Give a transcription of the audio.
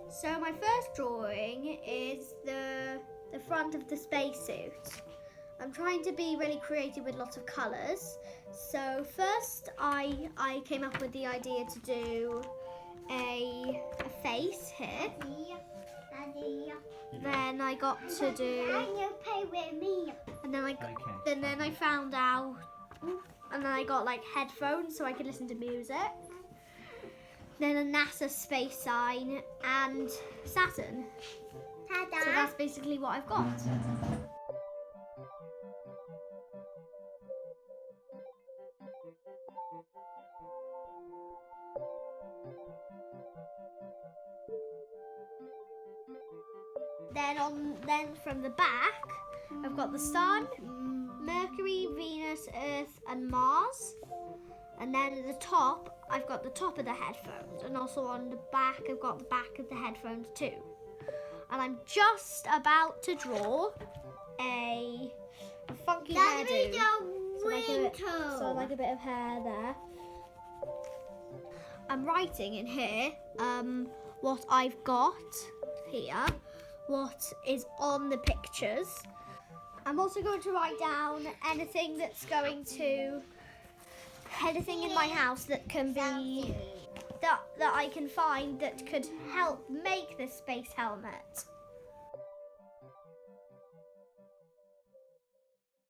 So my first drawing is the front of the spacesuit. I'm trying to be really creative with lots of colours. So first I came up with the idea to do a face here. Daddy. Then I got to do, Can you play with me? and then I found out, and then I got like headphones so I could listen to music. Then a NASA space sign and Saturn. Ta-da. So that's basically what I've got. Then from the back, I've got the sun, Mercury, Venus, Earth, and Mars. And then at the top, I've got the top of the headphones, and also on the back, I've got the back of the headphones too. And I'm just about to draw a funky hairdo. So like a bit of hair there. I'm writing in here what I've got here, what is on the pictures. I'm also going to write down anything in my house that can be that I can find that could help make this space helmet.